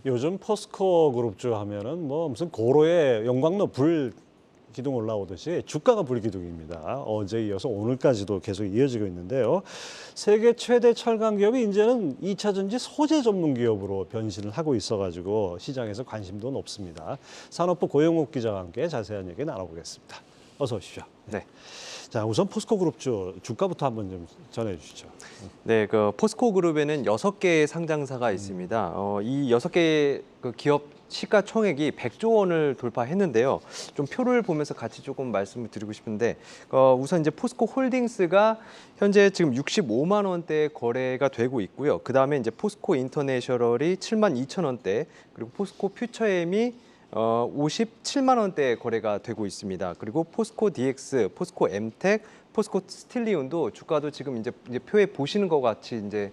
요즘 포스코 그룹주 하면은 뭐 무슨 고로의 용광로 불 기둥 올라오듯이 주가가 불기둥입니다. 어제 이어서 오늘까지도 계속 이어지고 있는데요. 세계 최대 철강 기업이 이제는 2차 전지 소재 전문 기업으로 변신을 하고 있어가지고 시장에서 관심도 높습니다. 산업부 고영욱 기자와 함께 자세한 얘기 나눠보겠습니다. 어서 오십시오. 네. 자, 우선 포스코 그룹주 주가부터 한번 좀 전해주시죠. 네, 그 포스코 그룹에는 6개의 상장사가 있습니다. 이 6개의 그 기업 시가총액이 100조 원을 돌파했는데요. 좀 표를 보면서 같이 조금 말씀을 드리고 싶은데, 우선 이제 포스코 홀딩스가 현재 지금 65만 원대 거래가 되고 있고요. 그 다음에 이제 포스코 인터내셔널이 7만 2천 원대, 그리고 포스코 퓨처엠이 57만 원대 거래가 되고 있습니다. 그리고 포스코 DX, 포스코 엠텍, 포스코 스틸리온도 주가도 지금 이제 표에 보시는 것 같이 이제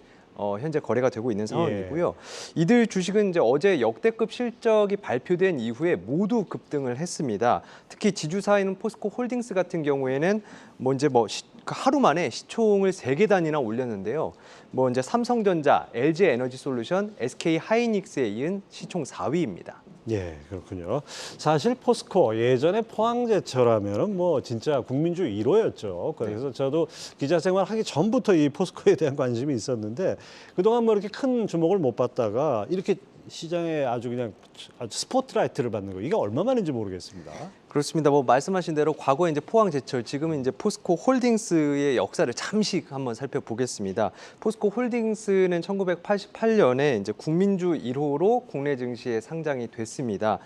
현재 거래가 되고 있는 상황이고요. 이들 주식은 이제 어제 역대급 실적이 발표된 이후에 모두 급등을 했습니다. 특히 지주사인 포스코 홀딩스 같은 경우에는 하루 만에 시총을 3개 단위나 올렸는데요. 이제 삼성전자, LG에너지솔루션, SK하이닉스에 이은 시총 4위입니다. 예, 그렇군요. 사실 포스코 예전에 포항제철하면은 뭐 진짜 국민주 1호였죠. 그래서 저도 기자 생활하기 전부터 이 포스코에 대한 관심이 있었는데 그동안 뭐 이렇게 큰 주목을 못 받다가 이렇게 시장에 아주 스포트라이트를 받는 거 이게 얼마만인지 모르겠습니다. 그렇습니다. 말씀하신 대로 과거에 이제 포항제철, 지금은 이제 포스코 홀딩스의 역사를 잠시 한번 살펴보겠습니다. 포스코 홀딩스는 1988년에 이제 국민주 1호로 국내 증시에 상장이 됐습니다.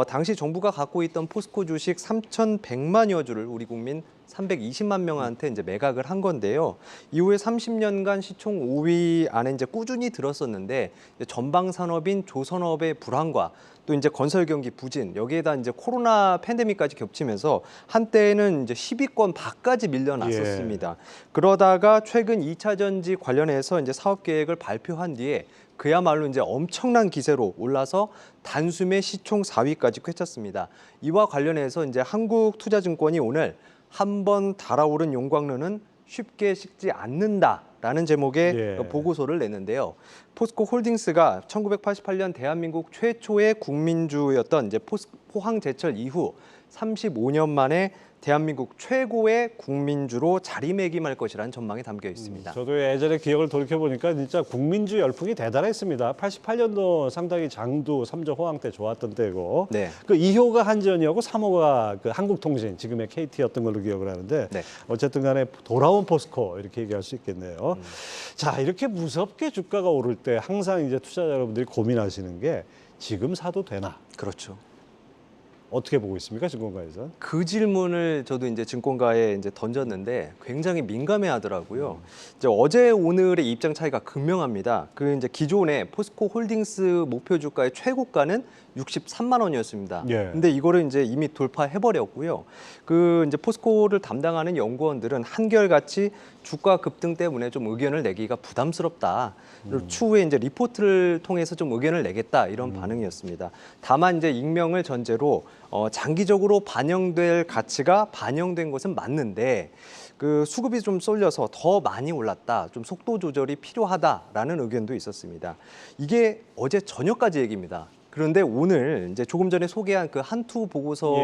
당시 정부가 갖고 있던 포스코 주식 3,100만여 주를 우리 국민 320만 명한테 이제 매각을 한 건데요. 이후에 30년간 시총 5위 안에 이제 꾸준히 들었었는데 전방 산업인 조선업의 불황과 또 이제 건설 경기 부진, 여기에다 이제 코로나 팬데믹까지 겹치면서 한때는 이제 10위권 밖까지 밀려났었습니다. 그러다가 최근 2차 전지 관련해서 이제 사업 계획을 발표한 뒤에 그야말로 이제 엄청난 기세로 올라서 단숨에 시총 4위까지 꿰찼습니다. 이와 관련해서 이제 한국투자증권이 오늘 한번 달아오른 용광로는 쉽게 식지 않는다라는 제목의 보고서를 냈는데요. 포스코 홀딩스가 1988년 대한민국 최초의 국민주였던 이제 포항제철 이후 35년 만에 대한민국 최고의 국민주로 자리매김할 것이라는 전망이 담겨 있습니다. 저도 예전에 기억을 돌이켜보니까 진짜 국민주 열풍이 대단했습니다. 88년도 상당히 장두, 삼저 호황 때 좋았던 때고 네. 그 2호가 한전이었고 3호가 그 한국통신, 지금의 KT였던 걸로 기억을 하는데 어쨌든 간에 돌아온 포스코 이렇게 얘기할 수 있겠네요. 자, 이렇게 무섭게 주가가 오를 때 항상 이제 투자자 여러분들이 고민하시는 게 지금 사도 되나? 그렇죠. 어떻게 보고 있습니까, 증권가에서? 그 질문을 저도 이제 증권가에 이제 던졌는데 굉장히 민감해하더라고요. 이제 어제 오늘의 입장 차이가 극명합니다. 그 이제 기존의 포스코 홀딩스 목표 주가의 최고가는 63만 원이었습니다. 근데 이거를 이제 이미 돌파해버렸고요. 그 이제 포스코를 담당하는 연구원들은 한결같이 주가 급등 때문에 좀 의견을 내기가 부담스럽다. 추후에 이제 리포트를 통해서 좀 의견을 내겠다 이런 반응이었습니다. 다만 이제 익명을 전제로 장기적으로 반영될 가치가 반영된 것은 맞는데 그 수급이 좀 쏠려서 더 많이 올랐다, 좀 속도 조절이 필요하다라는 의견도 있었습니다. 이게 어제 저녁까지 얘기입니다. 그런데 오늘 이제 조금 전에 소개한 그 한투 보고서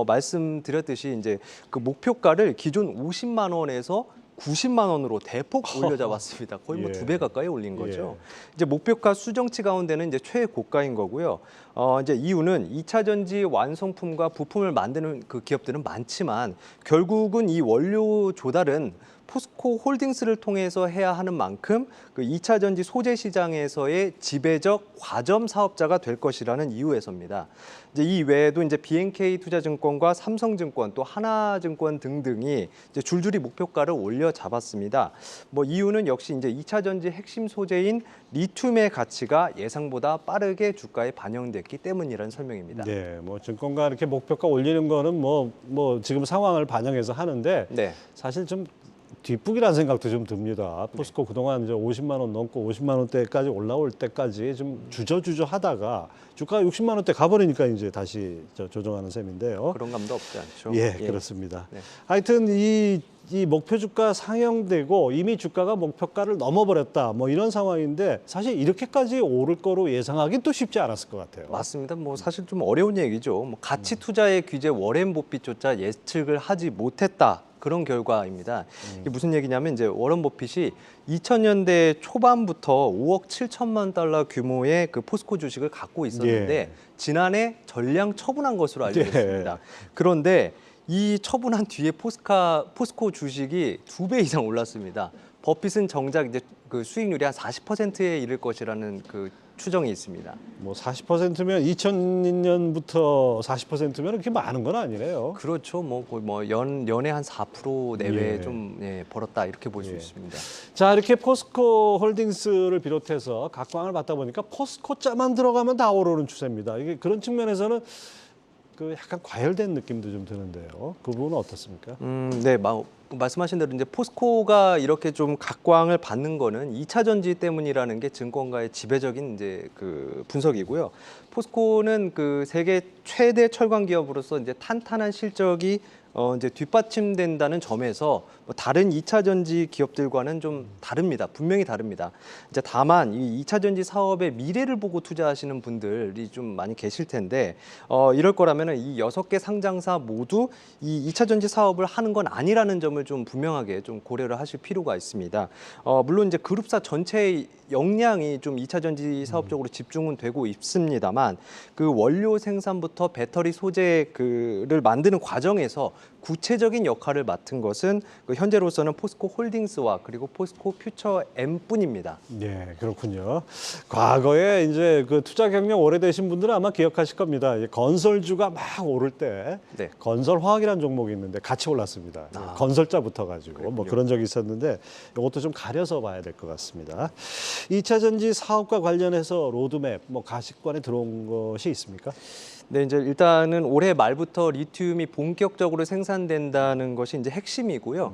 말씀드렸듯이 이제 그 목표가를 기존 50만 원에서 90만 원으로 대폭 올려잡았습니다. 거의 뭐 2배 가까이 올린 거죠. 이제 목표가 수정치 가운데는 이제 최고가인 거고요. 이제 이유는 2차 전지 완성품과 부품을 만드는 그 기업들은 많지만 결국은 이 원료 조달은 포스코 홀딩스를 통해서 해야 하는 만큼 그 2차 전지 소재 시장에서의 지배적 과점 사업자가 될 것이라는 이유에서입니다. 이제 이 외에도 이제 BNK 투자증권과 삼성증권 또 하나증권 등등이 이제 줄줄이 목표가를 올려 잡았습니다. 이유는 역시 이제 2차 전지 핵심 소재인 리튬의 가치가 예상보다 빠르게 주가에 반영됐기 때문이라는 설명입니다. 네, 증권가 이렇게 목표가 올리는 거는 지금 상황을 반영해서 하는데 사실 좀 뒷북이라는 생각도 좀 듭니다. 포스코 그동안 이제 50만 원 넘고 50만 원대까지 올라올 때까지 좀 주저주저 하다가 주가가 60만 원대 가버리니까 이제 다시 조정하는 셈인데요. 그런 감도 없지 않죠. 예, 그렇습니다. 네. 하여튼 이 목표 주가 상향되고 이미 주가가 목표가를 넘어버렸다. 뭐 이런 상황인데 사실 이렇게까지 오를 거로 예상하기는 또 쉽지 않았을 것 같아요. 맞습니다. 뭐 사실 좀 어려운 얘기죠. 뭐 가치 투자의 규제 워렌 버핏조차 예측을 하지 못했다. 그런 결과입니다. 이게 무슨 얘기냐면 이제 워런 버핏이 2000년대 초반부터 5억 7천만 달러 규모의 그 포스코 주식을 갖고 있었는데 예. 지난해 전량 처분한 것으로 알려져 예. 있습니다. 그런데 이 처분한 뒤에 포스코 주식이 2배 이상 올랐습니다. 버핏은 정작 이제 그 수익률이 한 40%에 이를 것이라는 그 추정이 있습니다. 뭐 40%면 2000년부터 40%면 그렇게 많은 건 아니네요. 그렇죠. 뭐 거의 뭐 연에 한 4% 내외 예. 좀 벌었다 이렇게 볼 수 예. 있습니다. 자, 이렇게 포스코 홀딩스를 비롯해서 각광을 받다 보니까 포스코 자만 들어가면 다 오르는 추세입니다. 이게 그런 측면에서는 그 약간 과열된 느낌도 좀 드는데요. 그 부분은 어떻습니까? 네, 말씀하신 대로 이제 포스코가 이렇게 좀 각광을 받는 거는 2차 전지 때문이라는 게 증권가의 지배적인 이제 그 분석이고요. 포스코는 그 세계 최대 철강 기업으로서 이제 탄탄한 실적이 이제 뒷받침된다는 점에서 뭐 다른 2차 전지 기업들과는 좀 다릅니다. 분명히 다릅니다. 이제 다만 이 2차 전지 사업의 미래를 보고 투자하시는 분들이 좀 많이 계실 텐데 이럴 거라면은 이 6개 상장사 모두 이 2차 전지 사업을 하는 건 아니라는 점을 좀 분명하게 좀 고려를 하실 필요가 있습니다. 물론 이제 그룹사 전체의 역량이 좀 2차 전지 사업 쪽으로 집중은 되고 있습니다만 그 원료 생산부터 배터리 소재를 만드는 과정에서 구체적인 역할을 맡은 것은 그 현재로서는 포스코 홀딩스와 그리고 포스코 퓨처 M뿐입니다. 네, 그렇군요. 과거에 이제 그 투자 경력 오래되신 분들은 아마 기억하실 겁니다. 이제 건설주가 막 오를 때 네. 건설화학이라는 종목이 있는데 같이 올랐습니다. 건설자부터 가지고 뭐 그런 적이 있었는데 이것도 좀 가려서 봐야 될 것 같습니다. 2차 전지 사업과 관련해서 로드맵, 뭐 가시권에 들어온 것이 있습니까? 네, 이제 일단은 올해 말부터 리튬이 본격적으로 생산된다는 것이 이제 핵심이고요.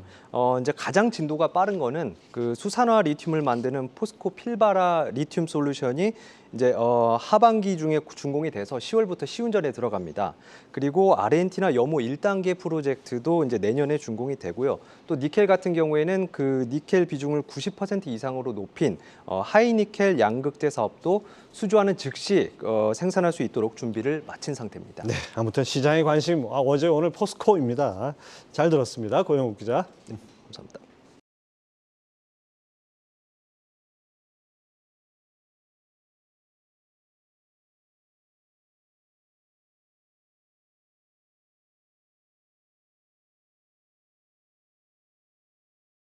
이제 가장 진도가 빠른 거는 그 수산화 리튬을 만드는 포스코 필바라 리튬 솔루션이 이제 하반기 중에 준공이 돼서 10월부터 시운전에 들어갑니다. 그리고 아르헨티나 염호 1단계 프로젝트도 이제 내년에 준공이 되고요. 또 니켈 같은 경우에는 그 니켈 비중을 90% 이상으로 높인 하이니켈 양극재 사업도 수주하는 즉시 생산할 수 있도록 준비를 마친 상태입니다. 네, 아무튼 시장의 관심 어제 오늘 포스코입니다. 잘 들었습니다. 고영욱 기자. 감사합니다.